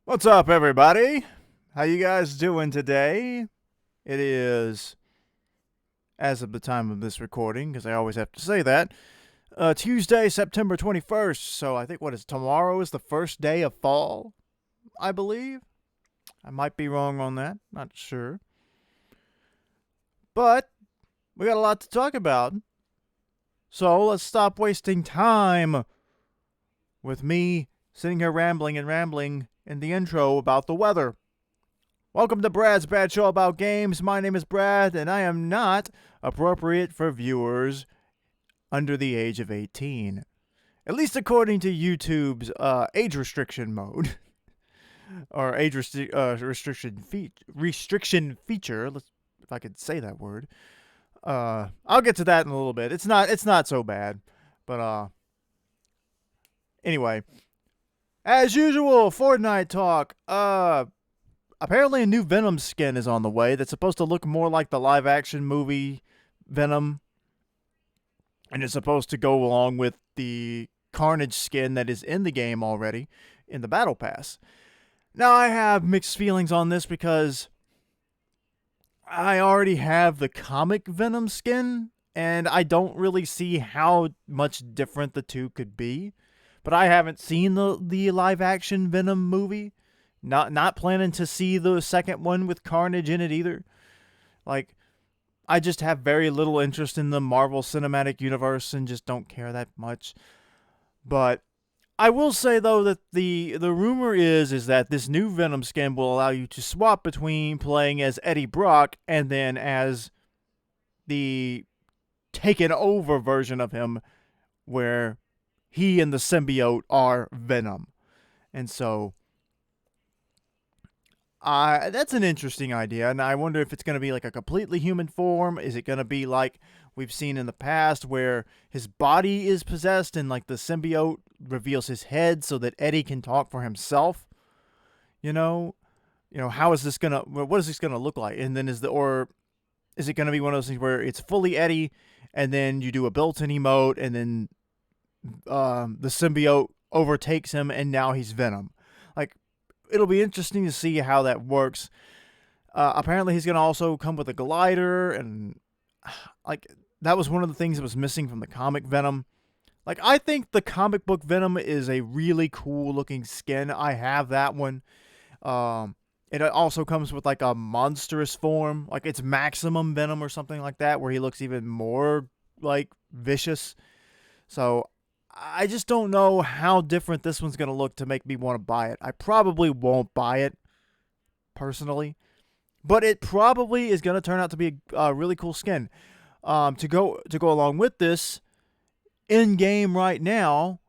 What's up, everybody? How you guys doing today? It is, as of the time of this recording, because I always have to say that, Tuesday, September 21st. So I think tomorrow is the first day of fall, I believe. I might be wrong on that. Not sure. But we got a lot to talk about. So let's stop wasting time with me sitting here rambling in the intro about the weather. Welcome to Brad's Bad Show About Games. My name is Brad, and I am not appropriate for viewers under the age of 18. At least according to YouTube's age restriction mode. Or age restriction feature. If I could say that word. I'll get to that in a little bit. It's not so bad. But anyway. As usual, Fortnite talk. Apparently a new Venom skin is on the way that's supposed to look more like the live-action movie Venom. And it's supposed to go along with the Carnage skin that is in the game already, in the Battle Pass. Now, I have mixed feelings on this because I already have the comic Venom skin, and I don't really see how much different the two could be. But I haven't seen the live-action Venom movie. Not planning to see the second one with Carnage in it either. Like, I just have very little interest in the Marvel Cinematic Universe and just don't care that much. But I will say, though, that the rumor is that this new Venom skin will allow you to swap between playing as Eddie Brock and then as the taken over version of him where he and the symbiote are Venom. And so that's an interesting idea, and I wonder if it's going to be like a completely human form. Is it going to be like we've seen in the past where his body is possessed and like the symbiote reveals his head so that Eddie can talk for himself? How is this what is this going to look like? And then is it going to be one of those things where it's fully Eddie and then you do a built-in emote and then the symbiote overtakes him and now he's Venom? Like, it'll be interesting to see how that works. Apparently he's going to also come with a glider, and like that was one of the things that was missing from the comic Venom. Like, I think the comic book Venom is a really cool looking skin. I have that one. It also comes with like a monstrous form, like it's Maximum Venom or something like that, where he looks even more like vicious. So I just don't know how different this one's going to look to make me want to buy it. I probably won't buy it, personally. But it probably is going to turn out to be a really cool skin. To go along with this, in-game right now,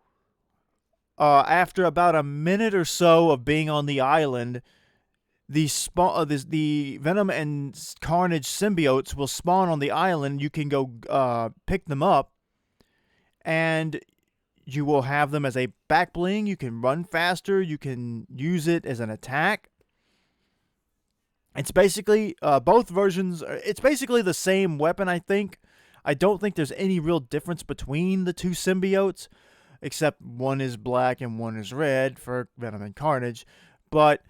after about a minute or so of being on the island, the Venom and Carnage symbiotes will spawn on the island. You can go pick them up, and you will have them as a back bling. You can run faster. You can use it as an attack. It's basically both versions. It's basically the same weapon, I think. I don't think there's any real difference between the two symbiotes, except one is black and one is red for Venom and Carnage. But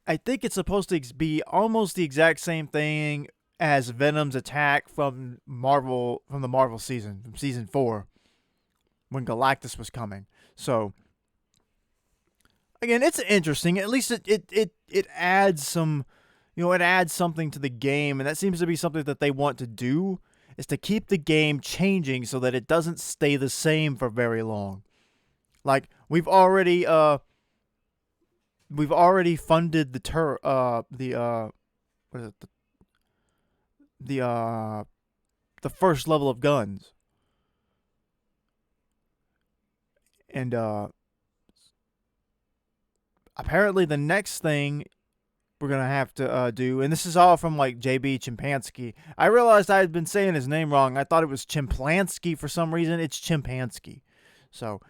I think it's supposed to be almost the exact same thing as Venom's attack from the Marvel season, from season 4. When Galactus was coming. So again, it's interesting. At least it adds some, it adds something to the game, and that seems to be something that they want to do, is to keep the game changing so that it doesn't stay the same for very long. Like, we've already funded the first level of guns. And apparently the next thing we're going to have to do, and this is all from like JB Chimpansky. I realized I had been saying his name wrong. I thought it was Chimpansky for some reason. It's Chimpansky. So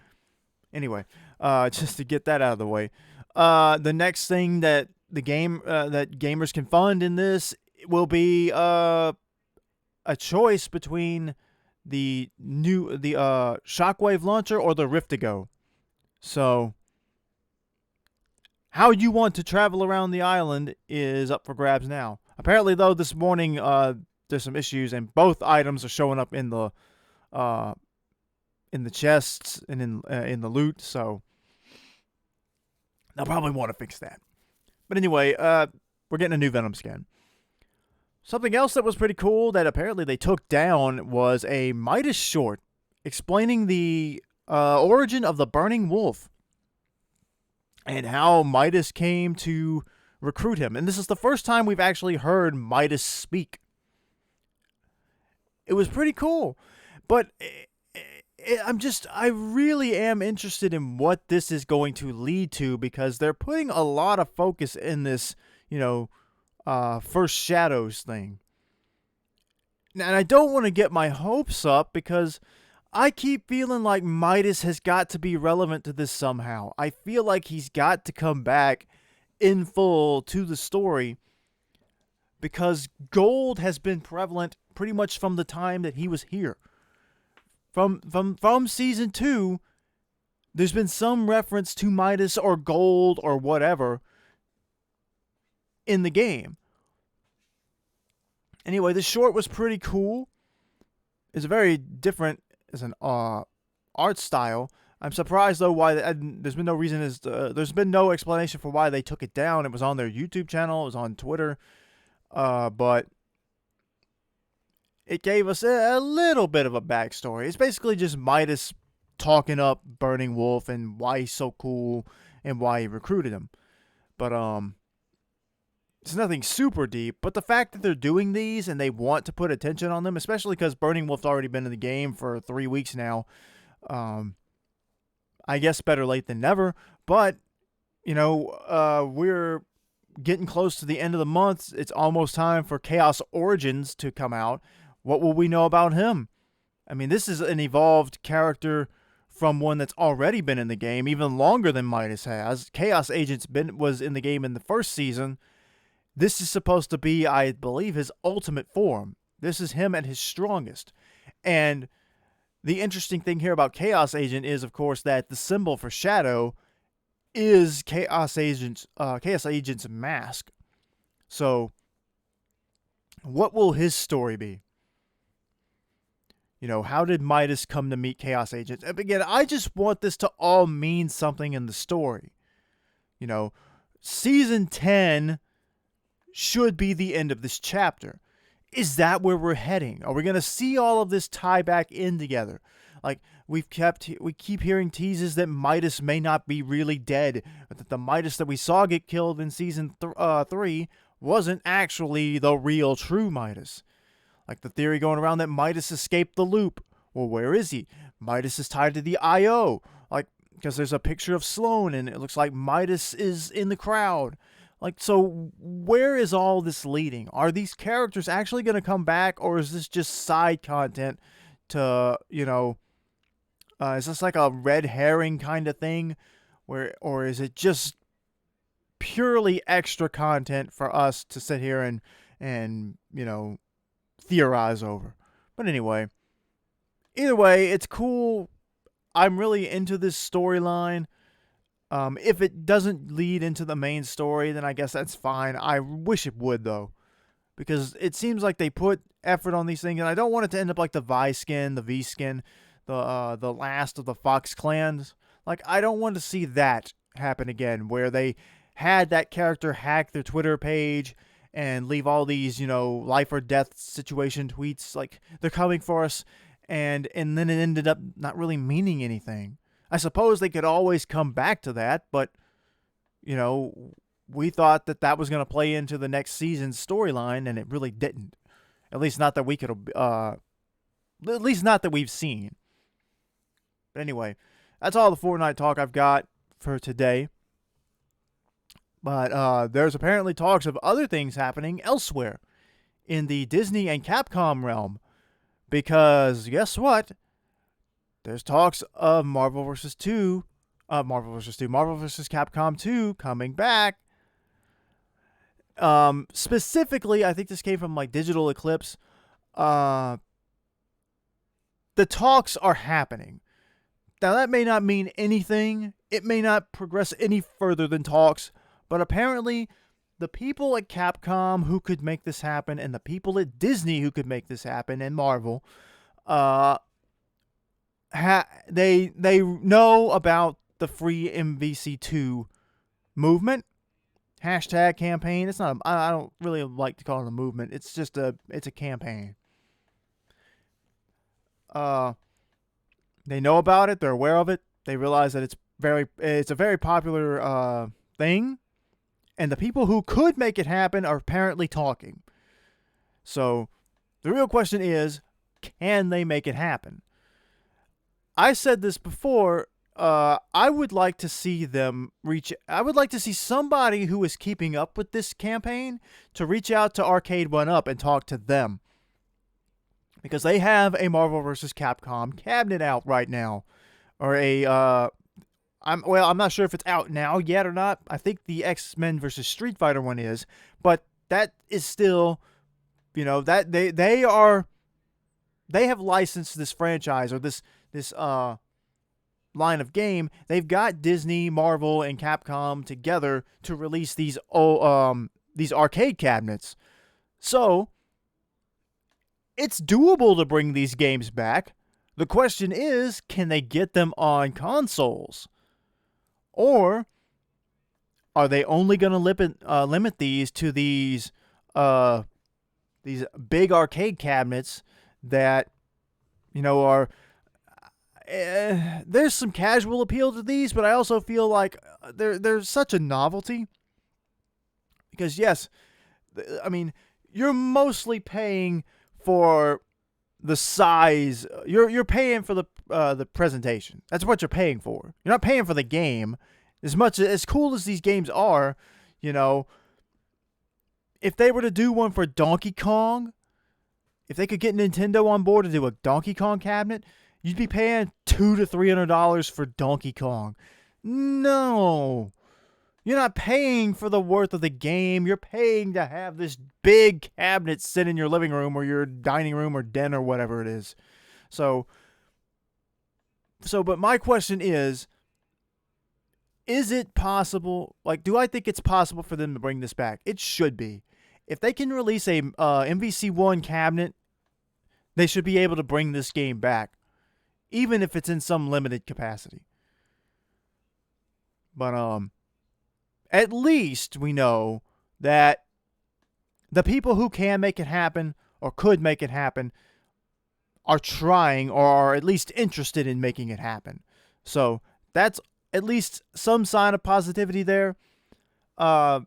anyway, just to get that out of the way. The next thing that that gamers can fund in this will be a choice between the Shockwave launcher or the Rift-to-Go. So how you want to travel around the island is up for grabs now. Apparently, though, this morning there's some issues, and both items are showing up in the chests and in the loot. So they'll probably want to fix that. But anyway, we're getting a new Venom skin. Something else that was pretty cool that apparently they took down was a Midas short explaining the origin of the Burning Wolf and how Midas came to recruit him. And this is the first time we've actually heard Midas speak. It was pretty cool. But I really am interested in what this is going to lead to, because they're putting a lot of focus in this, first Shadows thing. And I don't want to get my hopes up, because I keep feeling like Midas has got to be relevant to this somehow. I feel like he's got to come back in full to the story, because gold has been prevalent pretty much from the time that he was here. From season 2, there's been some reference to Midas or gold or whatever in the game. Anyway, this short was pretty cool. It's very different as an art style. I'm surprised though why there's been no reason there's been no explanation for why they took it down. It was on their YouTube channel, it was on Twitter, but it gave us a little bit of a backstory. It's basically just Midas talking up Burning Wolf and why he's so cool and why he recruited him. But it's nothing super deep. But the fact that they're doing these and they want to put attention on them, especially because Burning Wolf's already been in the game for 3 weeks now, I guess better late than never. But we're getting close to the end of the month. It's almost time for Chaos Origins to come out. What will we know about him? I mean, this is an evolved character from one that's already been in the game, even longer than Midas has. Chaos Agents was in the game in the first season. This is supposed to be, I believe, his ultimate form. This is him at his strongest. And the interesting thing here about Chaos Agent is, of course, that the symbol for Shadow is Chaos Agent's mask. So, what will his story be? How did Midas come to meet Chaos Agents? And again, I just want this to all mean something in the story. Season 10 should be the end of this chapter. Is that where we're heading? Are we going to see all of this tie back in together? Like, we keep hearing teases that Midas may not be really dead, but that the Midas that we saw get killed in season 3 wasn't actually the real true Midas. Like the theory going around that Midas escaped the loop. Well, where is he? Midas is tied to the I.O. Because there's a picture of Sloane and it looks like Midas is in the crowd. So where is all this leading? Are these characters actually going to come back, or is this just side content to, is this like a red herring kind of thing? Or is it just purely extra content for us to sit here and theorize over? But anyway, either way, it's cool. I'm really into this storyline. If it doesn't lead into the main story, then I guess that's fine. I wish it would, though, because it seems like they put effort on these things, and I don't want it to end up like the Vi skin, the V skin, the last of the Fox clans. I don't want to see that happen again, where they had that character hack their Twitter page and leave all these, life or death situation tweets, like they're coming for us, and then it ended up not really meaning anything. I suppose they could always come back to that, but, we thought that was going to play into the next season's storyline, and it really didn't. At least not that we've seen. But anyway, that's all the Fortnite talk I've got for today. But there's apparently talks of other things happening elsewhere in the Disney and Capcom realm. Because guess what? There's talks of Marvel vs. Capcom 2 coming back. Specifically, I think this came from Digital Eclipse. The talks are happening. Now, that may not mean anything. It may not progress any further than talks. But apparently, the people at Capcom who could make this happen, and the people at Disney who could make this happen, and Marvel, they know about the free MVC2 movement hashtag campaign. It's not. I don't really like to call it a movement. It's just it's a campaign. They know about it. They're aware of it. They realize that it's a very popular thing, and the people who could make it happen are apparently talking. So the real question is, can they make it happen? I said this before. I would like to see them I would like to see somebody who is keeping up with this campaign to reach out to Arcade 1UP and talk to them, because they have a Marvel vs. Capcom cabinet out right now, or I'm not sure if it's out now yet or not. I think the X-Men vs. Street Fighter one is, but that is still, that they have licensed this franchise, or this line of game. They've got Disney, Marvel, and Capcom together to release these arcade cabinets. So it's doable to bring these games back. The question is, can they get them on consoles? Or are they only going to limit these to these big arcade cabinets that, are... there's some casual appeal to these, but I also feel like there's such a novelty. Because yes, I mean, you're mostly paying for the size. You're paying for the presentation. That's what you're paying for. You're not paying for the game. As cool as these games are, if they were to do one for Donkey Kong, if they could get Nintendo on board to do a Donkey Kong cabinet, you'd be paying $200 to $300 for Donkey Kong. No. You're not paying for the worth of the game. You're paying to have this big cabinet sit in your living room or your dining room or den or whatever it is. But my question is it possible? Do I think it's possible for them to bring this back? It should be. If they can release a MVC1 cabinet, they should be able to bring this game back, even if it's in some limited capacity. But at least we know that the people who can make it happen or could make it happen are trying, or are at least interested in making it happen. So that's at least some sign of positivity there.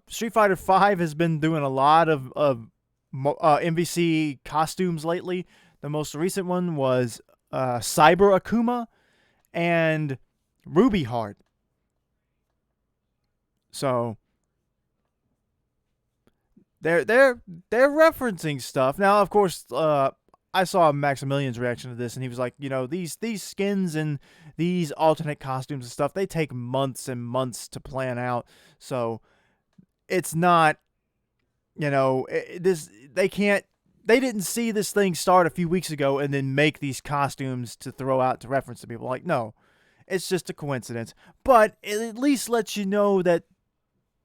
Street Fighter V has been doing a lot of MVC costumes lately. The most recent one was Cyber Akuma and Ruby Heart. So they're referencing stuff. Now, of course, I saw Maximilian's reaction to this, and he was like, these skins and these alternate costumes and stuff, they take months and months to plan out. So it's not, they didn't see this thing start a few weeks ago and then make these costumes to throw out to reference to people. No, it's just a coincidence. But it at least lets you know that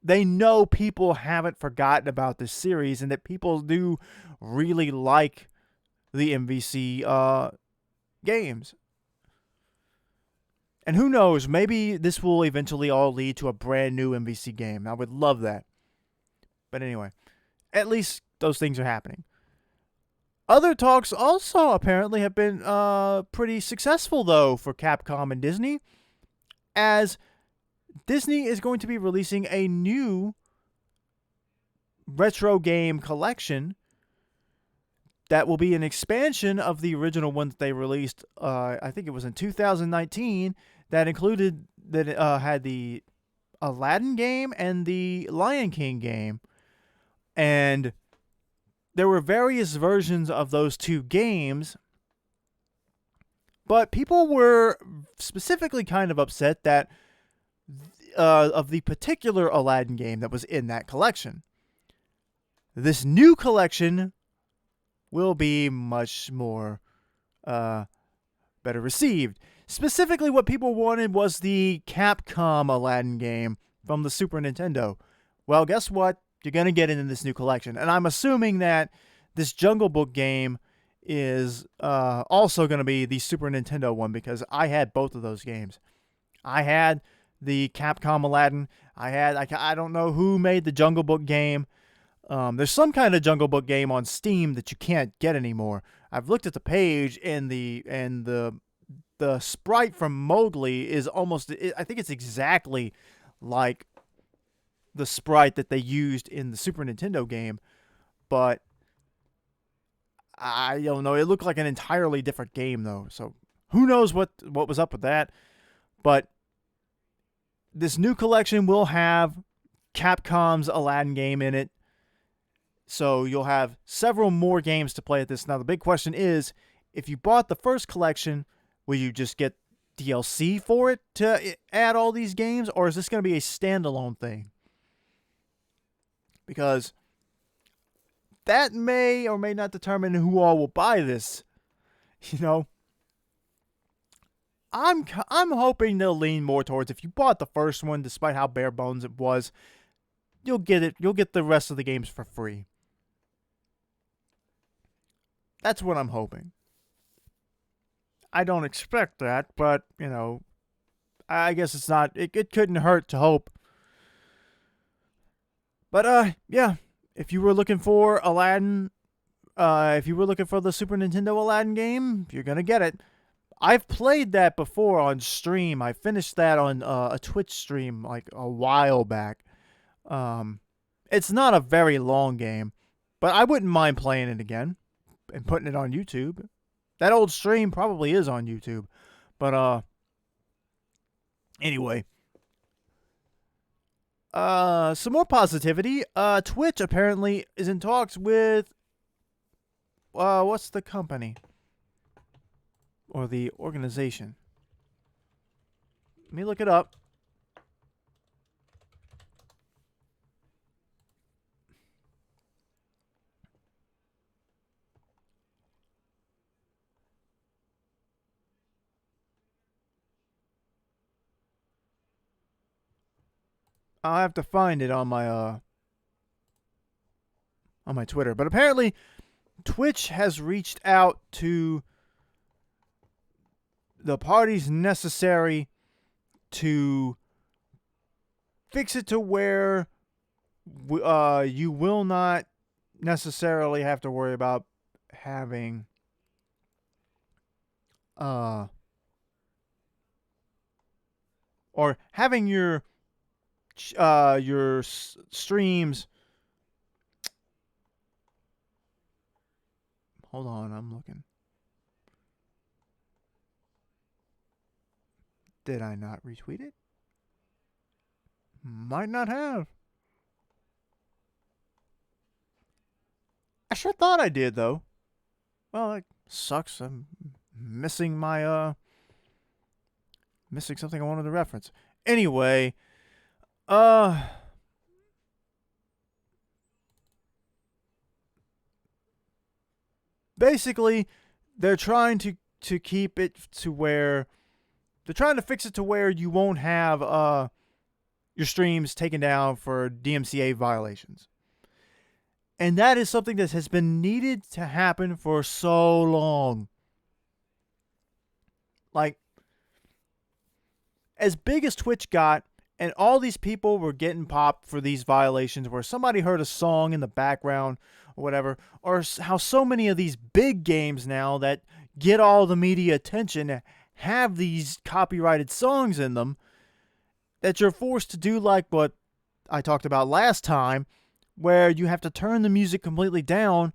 they know people haven't forgotten about this series, and that people do really like the MVC games. And who knows, maybe this will eventually all lead to a brand new MVC game. I would love that. But anyway, at least those things are happening. Other talks also apparently have been pretty successful, though, for Capcom and Disney, as Disney is going to be releasing a new retro game collection that will be an expansion of the original one that they released, I think it was in 2019, that had the Aladdin game and the Lion King game. And there were various versions of those two games, but people were specifically kind of upset that of the particular Aladdin game that was in that collection. This new collection will be much more better received. Specifically, what people wanted was the Capcom Aladdin game from the Super Nintendo. Well, guess what? You're going to get it in this new collection. And I'm assuming that this Jungle Book game is also going to be the Super Nintendo one because I had both of those games. I had the Capcom Aladdin. I don't know who made the Jungle Book game. There's some kind of Jungle Book game on Steam that you can't get anymore. I've looked at the page and the sprite from Mowgli is almost, I think it's exactly like the sprite that they used in the Super Nintendo game, but I don't know. It looked like an entirely different game though. So who knows what was up with that? But this new collection will have Capcom's Aladdin game in it. So you'll have several more games to play at this. Now the big question is, if you bought the first collection, will you just get DLC for it to add all these games, or is this going to be a standalone thing? Because that may or may not determine who all will buy this. You know, I'm hoping they'll lean more towards, if you bought the first one, despite how bare bones it was, you'll get it. You'll get the rest of the games for free. That's what I'm hoping. I don't expect that, but, you know, I guess it's not, it couldn't hurt to hope. But, yeah, if you were looking for Aladdin, if you were looking for the Super Nintendo Aladdin game, you're going to get it. I've played that before on stream. I finished that on a Twitch stream like a while back. It's not a very long game, but I wouldn't mind playing it again and putting it on YouTube. That old stream probably is on YouTube. But anyway. Some more positivity. Twitch apparently is in talks with what's the company? Or the organization. Let me look it up. I'll have to find it on my Twitter. But apparently Twitch has reached out to the parties necessary to fix it to where you will not necessarily have to worry about having or having your streams. Hold on, I'm looking. Did I not retweet it? Might not have. I sure thought I did, though. Well, it sucks. I'm missing my, missing something I wanted to reference. Anyway, basically, they're trying to keep it to where they're trying to fix it to where you won't have your streams taken down for DMCA violations. And that is something that has been needed to happen for so long. Like, as big as Twitch got, and all these people were getting popped for these violations where somebody heard a song in the background or whatever, or how so many of these big games now that get all the media attention have these copyrighted songs in them, that you're forced to do like what I talked about last time, where you have to turn the music completely down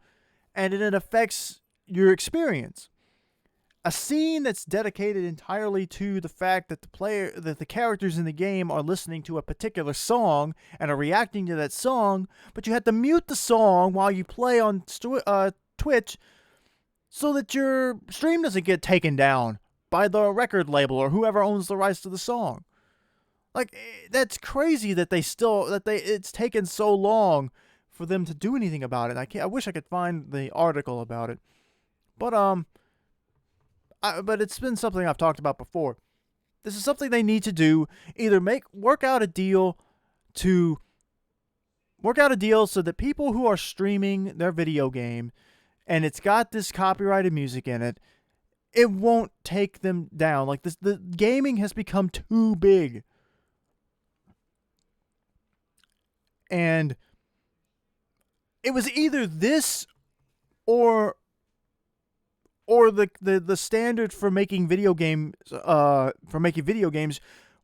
and it affects your experience. A scene that's dedicated entirely to the fact that the characters in the game are listening to a particular song and are reacting to that song, but you have to mute the song while you play on Twitch so that your stream doesn't get taken down by the record label or whoever owns the rights to the song. Like, that's crazy that it's taken so long for them to do anything about it. I wish I could find the article about it. But but it's been something I've talked about before. This is something they need to do. Either work out a deal to Work out a deal so that people who are streaming their video game and it's got this copyrighted music in it, it won't take them down. Like this, the gaming has become too big. And it was either this or the standard for making video games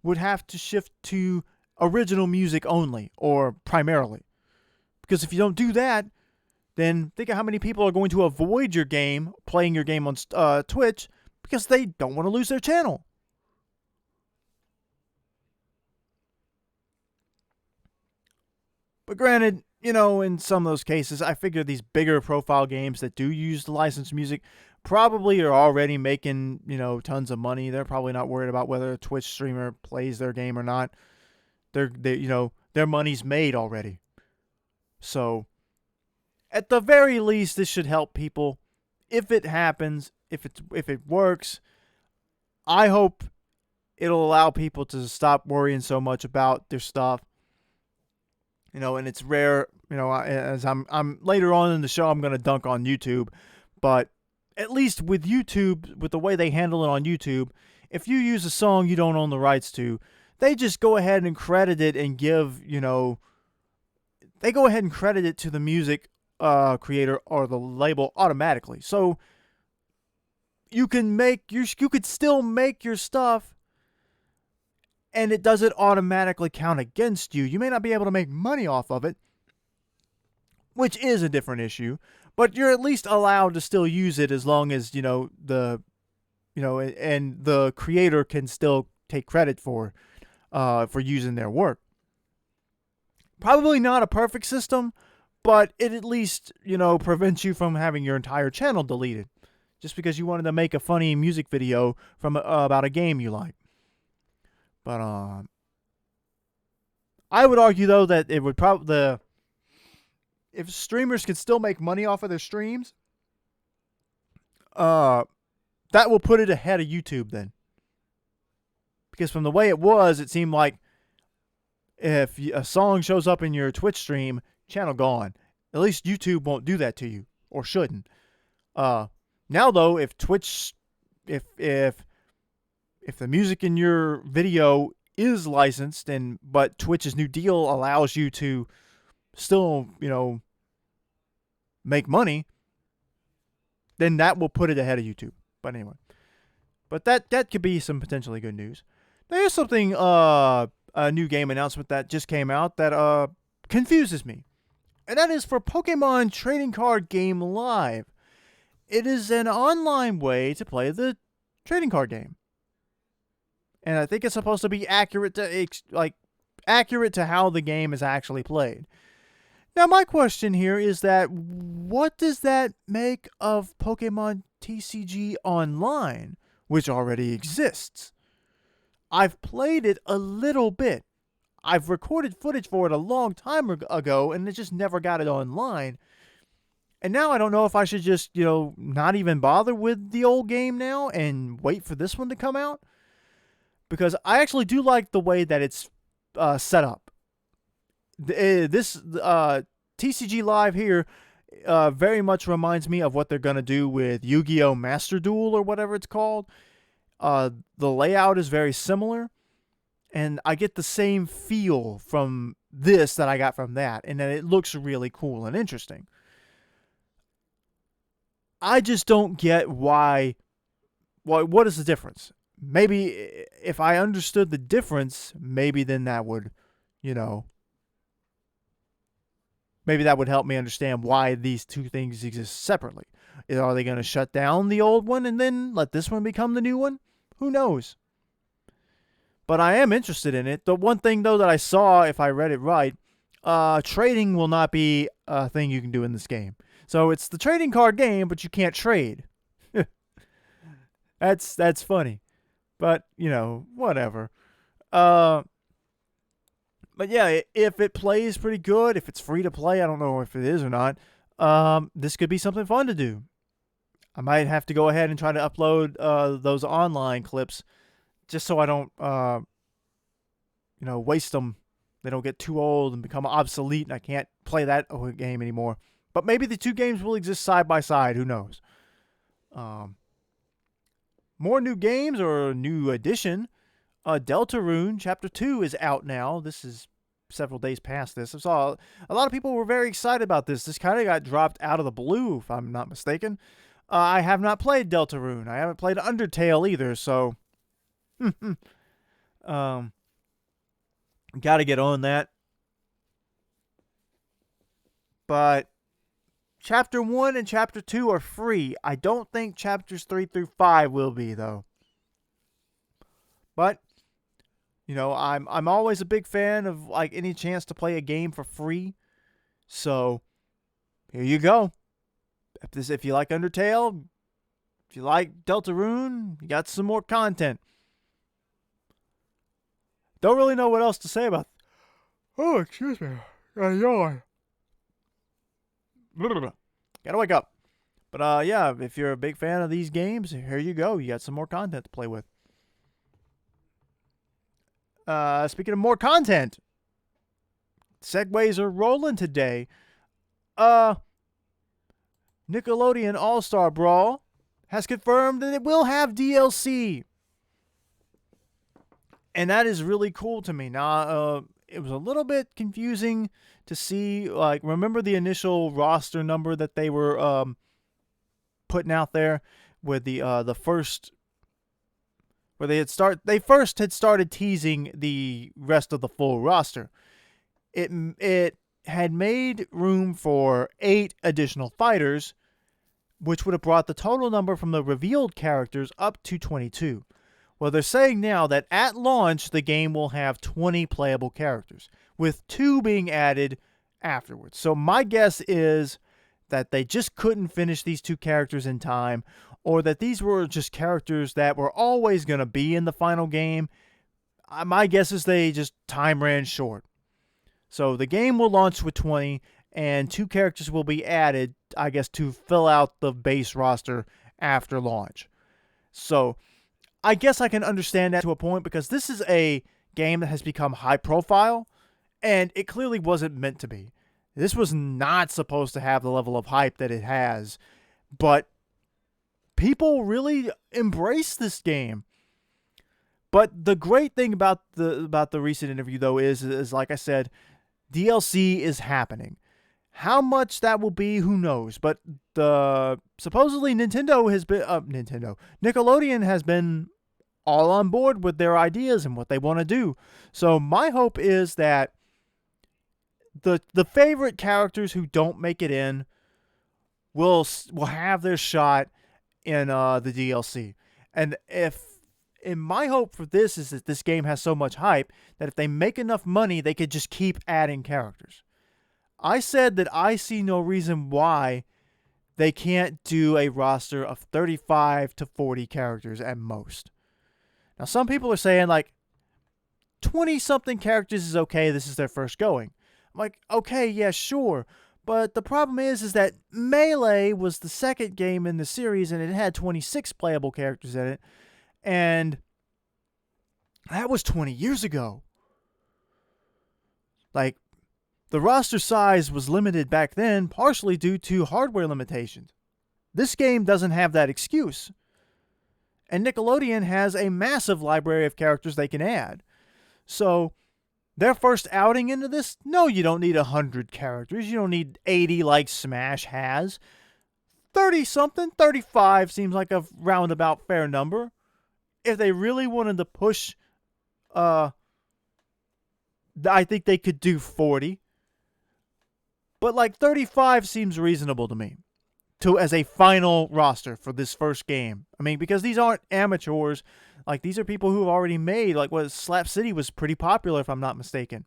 would have to shift to original music only or primarily. Because if you don't do that, then think of how many people are going to avoid your game, playing your game on Twitch, because they don't want to lose their channel. But granted, in some of those cases, I figure these bigger profile games that do use the licensed music probably are already making, tons of money. They're probably not worried about whether a Twitch streamer plays their game or not. Their money's made already. So, at the very least, this should help people. If it happens, if it works, I hope it'll allow people to stop worrying so much about their stuff. And it's rare, as I'm later on in the show, I'm going to dunk on YouTube, but at least with YouTube, with the way they handle it on YouTube, if you use a song you don't own the rights to, they just go ahead and credit it and give, they go ahead and credit it to the music creator or the label automatically. So you could still make your stuff and it doesn't automatically count against you. You may not be able to make money off of it, which is a different issue, but you're at least allowed to still use it as long as, and the creator can still take credit for using their work. Probably not a perfect system, but it at least, prevents you from having your entire channel deleted just because you wanted to make a funny music video from about a game you like. But I would argue though that it would probably if streamers can still make money off of their streams, that will put it ahead of YouTube then. Because from the way it was, it seemed like if a song shows up in your Twitch stream, channel gone. At least YouTube won't do that to you, or shouldn't. Now though, if Twitch, if the music in your video is licensed, but Twitch's new deal allows you to still, make money, then that will put it ahead of YouTube. But anyway, but that could be some potentially good news. Now here's something, a new game announcement that just came out that confuses me, and that is for Pokemon Trading Card Game Live. It is an online way to play the trading card game. And I think it's supposed to be accurate to how the game is actually played. Now, my question here is that what does that make of Pokemon TCG Online, which already exists? I've played it a little bit. I've recorded footage for it a long time ago, and it just never got it online. And now I don't know if I should just, not even bother with the old game now and wait for this one to come out. Because I actually do like the way that it's set up. This TCG Live here very much reminds me of what they're going to do with Yu-Gi-Oh! Master Duel or whatever it's called. The layout is very similar. And I get the same feel from this that I got from that. And that it looks really cool and interesting. I just don't get why. What is the difference? Maybe if I understood the difference, maybe then that would, maybe that would help me understand why these two things exist separately. Are they going to shut down the old one and then let this one become the new one? Who knows? But I am interested in it. The one thing, though, that I saw, if I read it right, trading will not be a thing you can do in this game. So it's the trading card game, but you can't trade. That's funny. But, whatever. But yeah, if it plays pretty good, if it's free to play, I don't know if it is or not, this could be something fun to do. I might have to go ahead and try to upload those online clips just so I don't, waste them they don't get too old and become obsolete and I can't play that game anymore. But maybe the two games will exist side by side. Who knows? More new games or a new addition. Deltarune Ch.2 is out now. This is several days past this. I saw a lot of people were very excited about this. This kind of got dropped out of the blue, if I'm not mistaken. I have not played Deltarune. I haven't played Undertale either, so got to get on that. But Chapter 1 and Chapter 2 are free. I don't think Chapters 3 through 5 will be, though. But, you know, I'm always a big fan of, like, any chance to play a game for free. So, here you go. If you like Undertale, if you like Deltarune, you got some more content. Don't really know what else to say about. Oh, excuse me. Got a yawn. Gotta wake up. But yeah, if you're a big fan of these games, here you go. You got some more content to play with. Speaking of more content, segues are rolling today. Nickelodeon All-Star Brawl has confirmed that it will have DLC. And that is really cool to me. Now, it was a little bit confusing to see, like, remember the initial roster number that they were putting out there with the first, where they first had started teasing the rest of the full roster. It had made room for 8 additional fighters, which would have brought the total number from the revealed characters up to 22. Well, they're saying now that at launch, the game will have 20 playable characters, with 2 being added afterwards. So my guess is that they just couldn't finish these 2 characters in time, or that these were just characters that were always going to be in the final game. My guess is they just time ran short. So the game will launch with 20, and 2 characters will be added, I guess, to fill out the base roster after launch. So I guess I can understand that to a point, because this is a game that has become high profile, and it clearly wasn't meant to be. This was not supposed to have the level of hype that it has, but people really embrace this game. But the great thing about the recent interview, though, is like I said, DLC is happening. How much that will be, who knows? But supposedly Nickelodeon has been all on board with their ideas and what they want to do. So my hope is that the favorite characters who don't make it in will have their shot in the DLC. And my hope for this is that this game has so much hype that if they make enough money, they could just keep adding characters. I said that I see no reason why they can't do a roster of 35 to 40 characters at most. Now, some people are saying, like, 20-something characters is okay. This is their first going. I'm like, okay, yeah, sure. But the problem is that Melee was the second game in the series, and it had 26 playable characters in it. And that was 20 years ago. Like, the roster size was limited back then, partially due to hardware limitations. This game doesn't have that excuse. And Nickelodeon has a massive library of characters they can add. So, their first outing into this, no, you don't need 100 characters. You don't need 80 like Smash has. 30-something, 35 seems like a roundabout fair number. If they really wanted to push, I think they could do 40. But like 35 seems reasonable to me, as a final roster for this first game. I mean, because these aren't amateurs. Like, these are people who have already made, like, Slap City was pretty popular, if I'm not mistaken.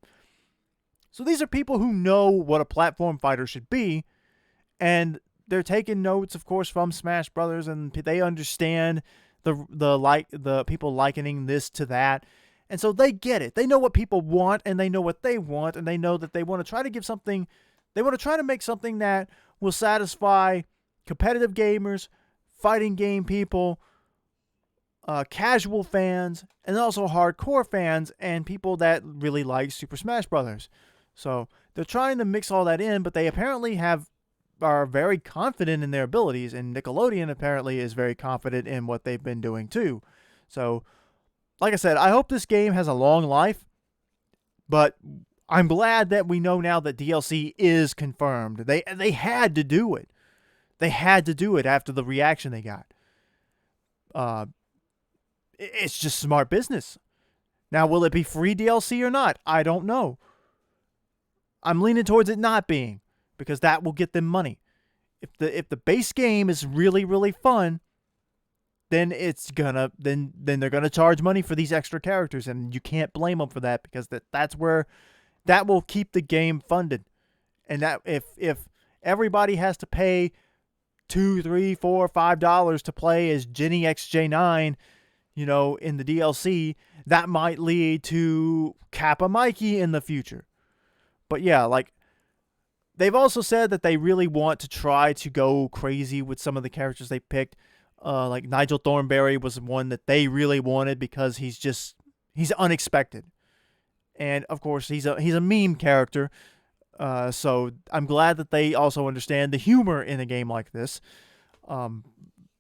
So these are people who know what a platform fighter should be, and they're taking notes, of course, from Smash Brothers, and they understand the people likening this to that. And so they get it. They know what people want, and they know what they want, and they know that they want to try to give something. They want to try to make something that will satisfy competitive gamers, fighting game people, casual fans, and also hardcore fans, and people that really like Super Smash Brothers. So they're trying to mix all that in, but they apparently are very confident in their abilities, and Nickelodeon apparently is very confident in what they've been doing too. So, like I said, I hope this game has a long life, but I'm glad that we know now that DLC is confirmed. They had to do it. They had to do it after the reaction they got. It's just smart business. Now, will it be free DLC or not? I don't know. I'm leaning towards it not being, because that will get them money. If the base game is really, really fun, then they're gonna charge money for these extra characters, and you can't blame them for that, because that's where that will keep the game funded. And that if everybody has to pay $2, $3, $4, $5 to play as Jenny XJ9, in the DLC, that might lead to Kappa Mikey in the future. But yeah, like, they've also said that they really want to try to go crazy with some of the characters they picked. Like Nigel Thornberry was one that they really wanted because he's unexpected. And of course, he's a meme character. So I'm glad that they also understand the humor in a game like this.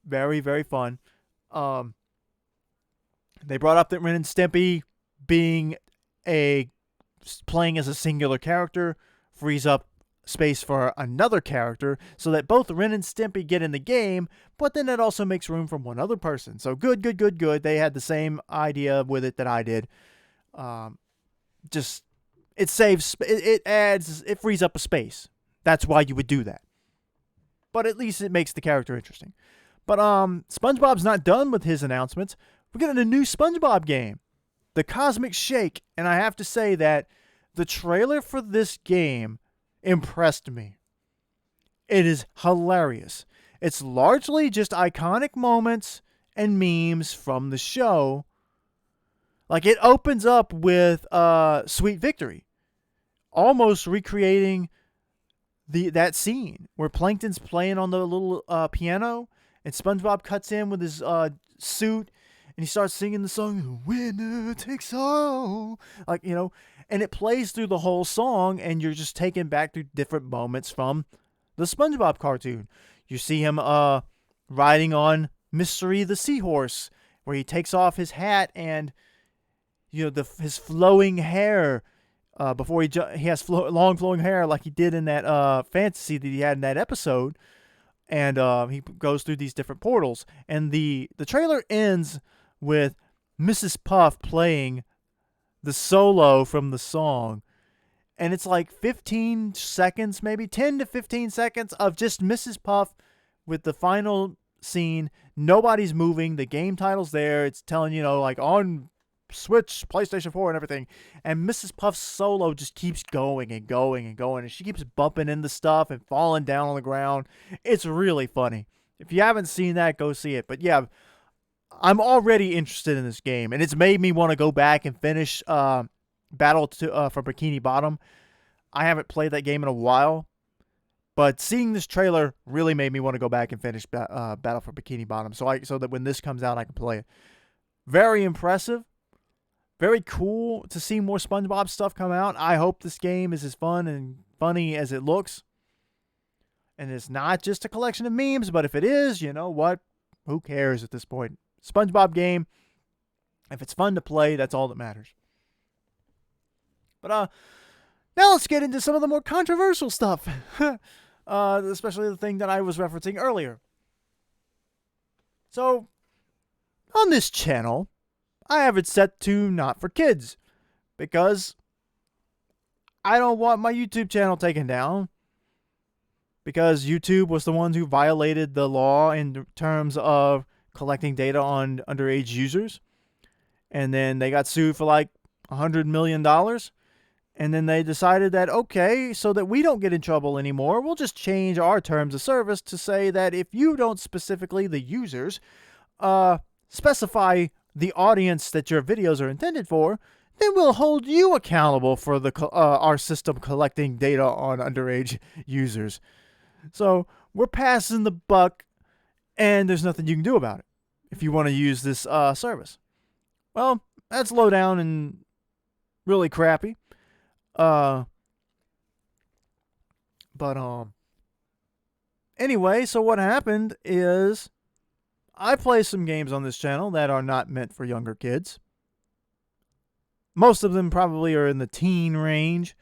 Very, very fun. They brought up that Ren and Stimpy playing as a singular character frees up space for another character, so that both Ren and Stimpy get in the game, but then it also makes room for one other person. So good. They had the same idea with it that I did. It frees up a space. That's why you would do that. But at least it makes the character interesting. But SpongeBob's not done with his announcements. We're getting a new SpongeBob game, The Cosmic Shake, and I have to say that the trailer for this game impressed me. It is hilarious. It's largely just iconic moments and memes from the show. Like, it opens up with Sweet Victory, almost recreating that scene where Plankton's playing on the little piano, and SpongeBob cuts in with his suit, and he starts singing the song, "The Winner Takes All," and it plays through the whole song, and you're just taken back through different moments from the SpongeBob cartoon. You see him riding on Mystery the Seahorse, where he takes off his hat and his flowing hair before he has long flowing hair like he did in that fantasy that he had in that episode, and he goes through these different portals, and the trailer ends with Mrs. Puff playing the solo from the song, and it's like 15 seconds, maybe 10 to 15 seconds of just Mrs. Puff with the final scene. Nobody's moving. The game title's there. It's telling like on Switch, PlayStation 4, and everything. And Mrs. Puff's solo just keeps going and going and going, and she keeps bumping into stuff and falling down on the ground. It's really funny. If you haven't seen that, go see it. But yeah, I'm already interested in this game, and it's made me want to go back and finish Battle for Bikini Bottom. I haven't played that game in a while, but seeing this trailer really made me want to go back and finish Battle for Bikini Bottom, so that when this comes out, I can play it. Very impressive. Very cool to see more SpongeBob stuff come out. I hope this game is as fun and funny as it looks. And it's not just a collection of memes, but if it is, you know what? Who cares at this point? SpongeBob game. If it's fun to play, that's all that matters. But now let's get into some of the more controversial stuff. Especially the thing that I was referencing earlier. So, on this channel, I have it set to not for kids, because I don't want my YouTube channel taken down, because YouTube was the one who violated the law in terms of collecting data on underage users, and then they got sued for like $100 million, and then they decided that, okay, so that we don't get in trouble anymore, we'll just change our terms of service to say that if you don't specifically, the users, specify the audience that your videos are intended for, then we'll hold you accountable for our system collecting data on underage users. So we're passing the buck, and there's nothing you can do about it. if you want to use this service. Well, that's low down and really crappy. Uh, but anyway, so what happened is I play some games on this channel that are not meant for younger kids. Most of them probably are in the teen range.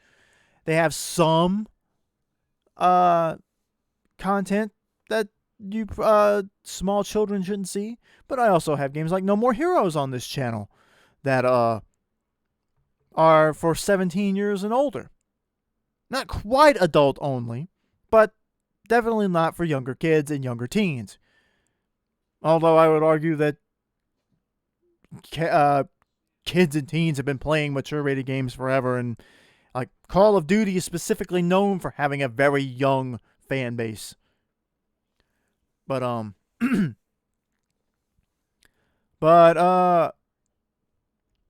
They have some content that you small children shouldn't see, but I also have games like No More Heroes on this channel that are for 17 years and older. Not quite adult only, but definitely not for younger kids and younger teens. Although I would argue that kids and teens have been playing mature rated games forever, and like Call of Duty is specifically known for having a very young fan base. But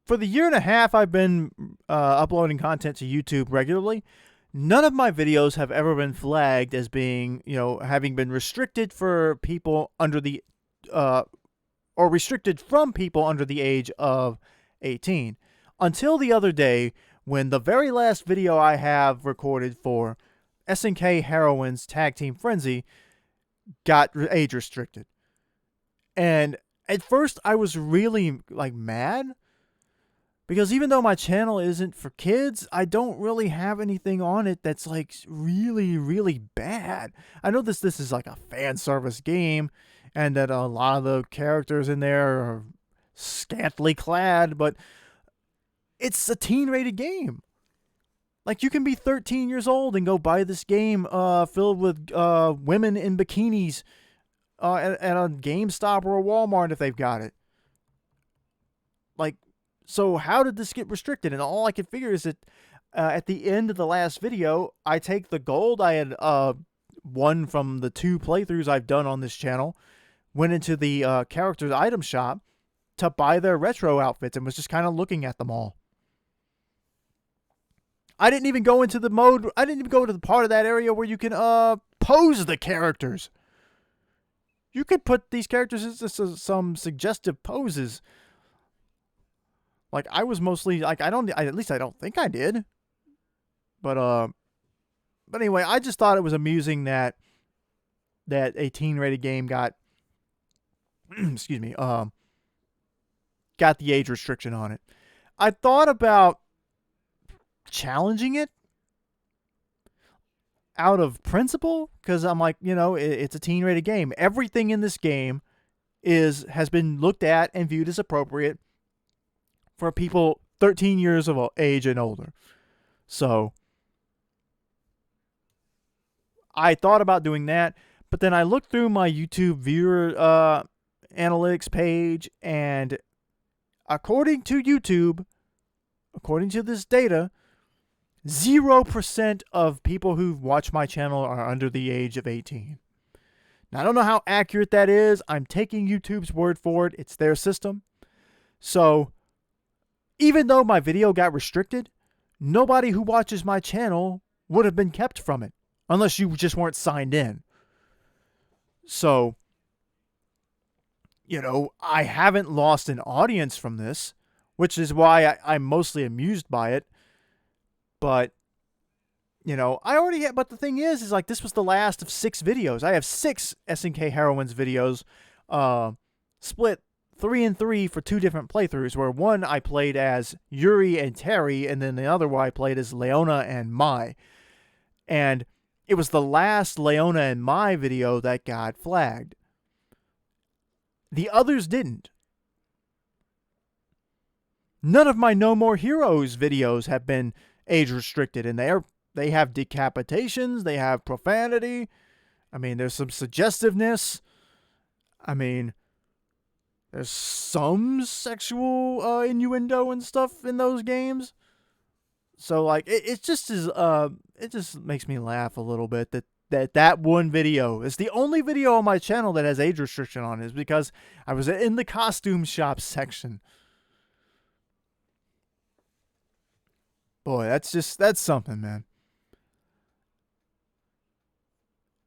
for the year and a half I've been uploading content to YouTube regularly, none of my videos have ever been flagged as being, having been restricted for people under the or restricted from people under the age of 18. Until the other day, when the very last video I have recorded for SNK Heroines Tag Team Frenzy got age restricted. And at first I was really mad, because even though my channel isn't for kids, I don't really have anything on it that's really, really bad. I know this is like a fan service game, and that a lot of the characters in there are scantily clad, but it's a teen-rated game. You can be 13 years old and go buy this game filled with women in bikinis at a GameStop or a Walmart if they've got it. So how did this get restricted? And all I could figure is that at the end of the last video, I take the gold I had won from the 2 playthroughs I've done on this channel, went into the characters item shop to buy their retro outfits, and was just kind of looking at them all. I didn't even go into the mode. I didn't even go to the part of that area where you can pose the characters. You could put these characters into some suggestive poses. I was mostly at least I don't think I did. But anyway, I just thought it was amusing that a teen-rated game got excuse me, got the age restriction on it. I thought about challenging it out of principle, because I'm like, it's a teen-rated game. Everything in this game has been looked at and viewed as appropriate for people 13 years of age and older. So I thought about doing that, but then I looked through my YouTube viewer analytics page, and according to YouTube, according to this data, 0% of people who watch my channel are under the age of 18. Now, I don't know how accurate that is. I'm taking YouTube's word for it. It's their system. So even though my video got restricted, nobody who watches my channel would have been kept from it, unless you just weren't signed in. So, I haven't lost an audience from this, which is why I'm mostly amused by it. But, I already have, but the thing is this was the last of 6 videos. I have 6 SNK Heroines videos, split 3 and 3 for 2 different playthroughs, where one I played as Yuri and Terry, and then the other one I played as Leona and Mai. And it was the last Leona and Mai video that got flagged. The others didn't. None of my No More Heroes videos have been age restricted, and they have decapitations, they have profanity. I mean, there's some suggestiveness. I mean, there's some sexual innuendo and stuff in those games. So it just is it just makes me laugh a little bit that one video is the only video on my channel that has age restriction on it, is because I was in the costume shop section. Boy, that's something, man.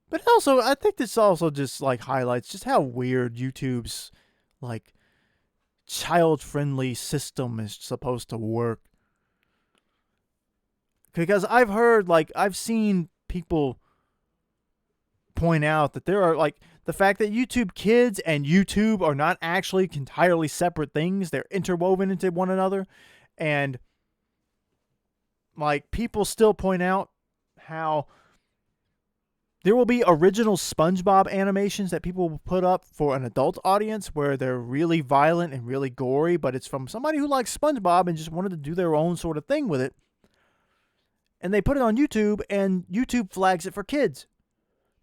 But also, I think this also just highlights just how weird YouTube's like child-friendly system is supposed to work. Because I've seen people point out that there are like the fact that YouTube Kids and YouTube are not actually entirely separate things. They're interwoven into one another. And like people still point out how there will be original SpongeBob animations that people will put up for an adult audience where they're really violent and really gory, but it's from somebody who likes SpongeBob and just wanted to do their own sort of thing with it. And they put it on YouTube, and YouTube flags it for kids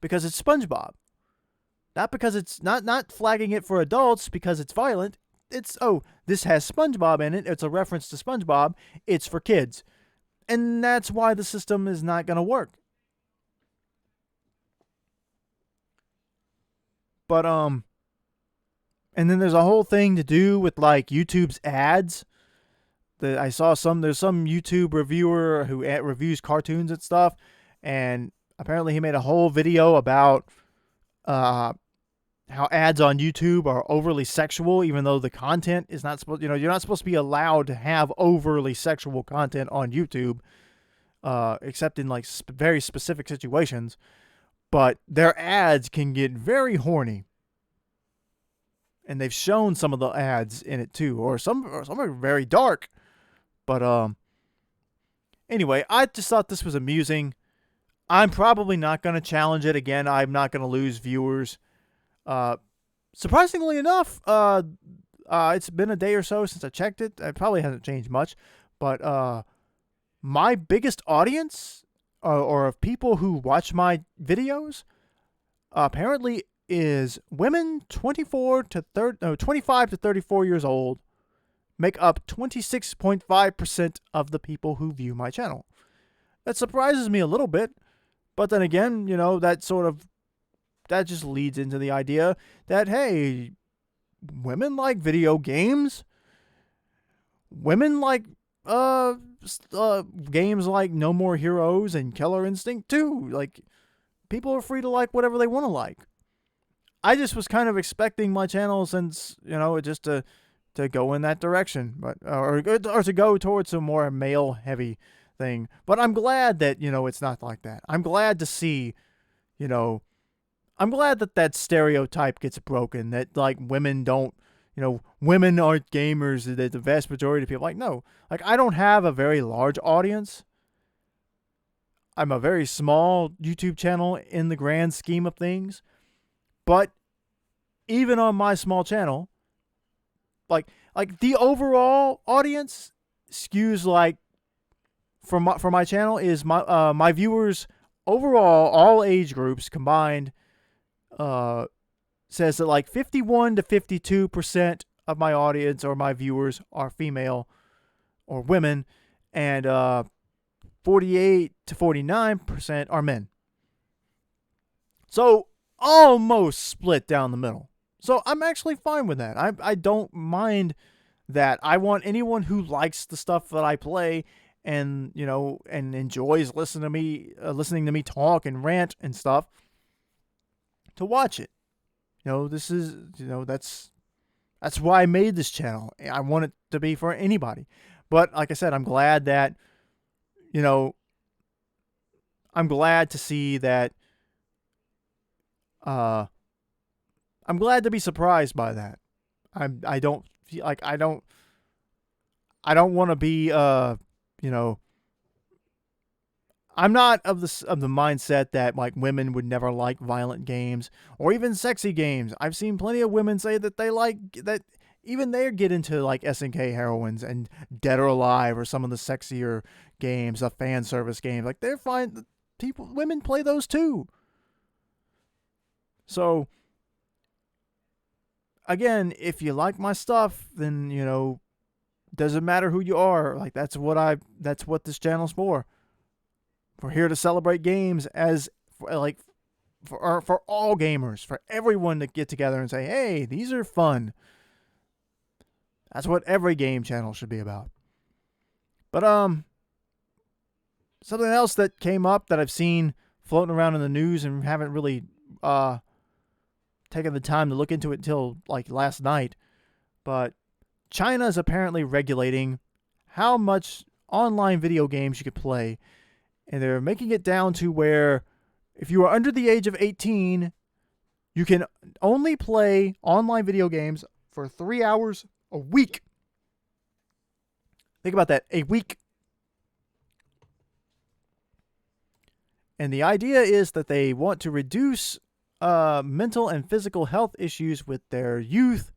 because it's SpongeBob. Not because it's not flagging it for adults because it's violent. It's, oh, this has SpongeBob in it. It's a reference to SpongeBob. It's for kids. And that's why the system is not going to work. But, and then there's a whole thing to do with, like, YouTube's ads. I saw there's some YouTube reviewer who reviews cartoons and stuff, and apparently he made a whole video about how ads on YouTube are overly sexual, even though the content is not supposed, you're not supposed to be allowed to have overly sexual content on YouTube, except in, like, very specific situations. But their ads can get very horny. And they've shown some of the ads in it too. Or some are very dark. But anyway, I just thought this was amusing. I'm probably not going to challenge it again. I'm not going to lose viewers. Surprisingly enough, it's been a day or so since I checked it. It probably hasn't changed much. But my biggest audience or of people who watch my videos apparently is women 25 to 34 years old, make up 26.5% of the people who view my channel. That surprises me a little bit, but then again, that just leads into the idea that, hey, women like video games, women like games like No More Heroes and Killer Instinct too. Like, people are free to like whatever they want to like. I just was kind of expecting my channel, since just to go in that direction, but or to go towards a more male heavy thing. But I'm glad that it's not like that. I'm glad to see, I'm glad that stereotype gets broken, that like women don't. Women aren't gamers. That the vast majority of people, like, no. Like, I don't have a very large audience. I'm a very small YouTube channel in the grand scheme of things. But even on my small channel, like the overall audience skews, like, for my channel is my viewers overall, all age groups combined, says that like 51 to 52% of my audience or my viewers are female or women, and 48 to 49% are men. So almost split down the middle. So I'm actually fine with that. I don't mind that. I want anyone who likes the stuff that I play and and enjoys listening to me talk and rant and stuff to watch it. This is, that's why I made this channel. I want it to be for anybody. But like I said, I'm glad that, I'm glad to see that, I'm glad to be surprised by that. I don't feel like I don't want to be, I'm not of the mindset that like women would never like violent games or even sexy games. I've seen plenty of women say that they like that. Even they get into like SNK Heroines and Dead or Alive or some of the sexier games, the fan service games. Like, they're fine. Women play those too. So again, if you like my stuff, then doesn't matter who you are. Like, that's what this channel's for. We're here to celebrate games for all gamers, for everyone to get together and say, hey, these are fun. That's what every game channel should be about. But something else that came up that I've seen floating around in the news and haven't really taken the time to look into it until like last night but China is apparently regulating how much online video games you could play, and they're making it down to where if you are under the age of 18, you can only play online video games for 3 hours a week. Think about that, a week. And the idea is that they want to reduce mental and physical health issues with their youth.